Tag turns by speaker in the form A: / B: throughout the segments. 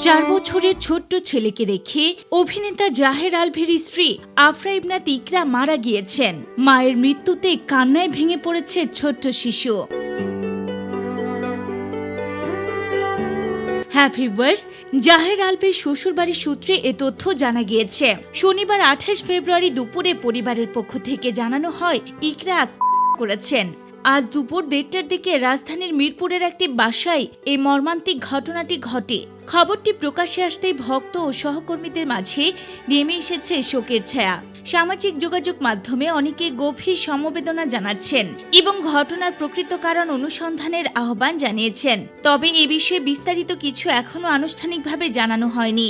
A: 4 বছরের ছোট্ট ছেলেকে রেখে অভিনেতা জাহের আলভীর স্ত্রী আফরা ইবনাত ইকরা মারা গিয়েছেন। মায়ের মৃত্যুতে কান্নায় ভেঙে পড়েছে ছোট্ট শিশু। হ্যাপি বার্থ জাহের আলভীর শ্বশুরবাড়ির সূত্রে এ তথ্য জানা গিয়েছে। শনিবার 28 ফেব্রুয়ারি দুপুরে পরিবারের পক্ষ থেকে জানানো হয় ইকরা করেছেন। আজ দুপুর 1:30টার দিকে রাজধানীর মিরপুরের একটি বাসায় এই মর্মান্তিক ঘটনাটি ঘটে। খবরটি প্রকাশ্যে আসতেই ভক্ত ও সহকর্মীদের মাঝে নেমে এসেছে শোকের ছায়া। সামাজিক যোগাযোগ মাধ্যমে অনেকে গভীর সমবেদনা জানাচ্ছেন এবং ঘটনার প্রকৃত কারণ অনুসন্ধানের আহ্বান জানিয়েছেন। তবে এ বিষয়ে বিস্তারিত কিছু এখনো আনুষ্ঠানিকভাবে জানানো হয়নি।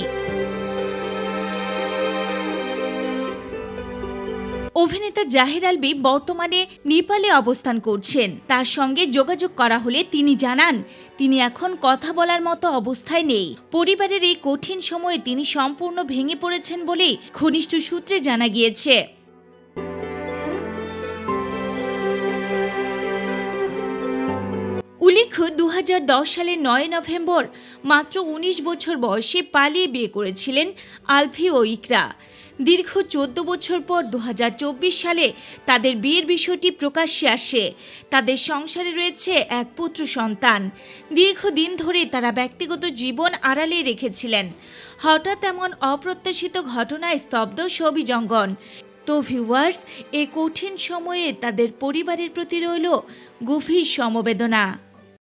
A: অভিনেতা জাহের আলভী বর্তমানে নেপালে অবস্থান করছেন। তার সঙ্গে যোগাযোগ করা হলে তিনি জানান তিনি এখন কথা বলার মতো অবস্থায় নেই। পরিবারের এই কঠিন সময়ে তিনি সম্পূর্ণ ভেঙে পড়েছেন বলেই ঘনিষ্ঠ সূত্রে জানা গিয়েছে। উল্লেখ্য 2010 সালের 9 নভেম্বর মাত্র 19 বছর বয়সে পালিয়ে বিয়ে করেছিলেন আলভী ও ইকরা। দীর্ঘ 14 বছর পর 2024 সালে তাদের বিয়ের বিষয়টি প্রকাশ্যে আসে। তাদের সংসারে রয়েছে এক পুত্র সন্তান। দীর্ঘদিন ধরে তারা ব্যক্তিগত জীবন আড়ালে রেখেছিলেন। হঠাৎ এমন অপ্রত্যাশিত ঘটনায় স্তব্ধ ছবি জঙ্গন। তো ভিউয়ার্স, এই কঠিন সময়ে তাদের পরিবারের প্রতি রইল গভীর সমবেদনা।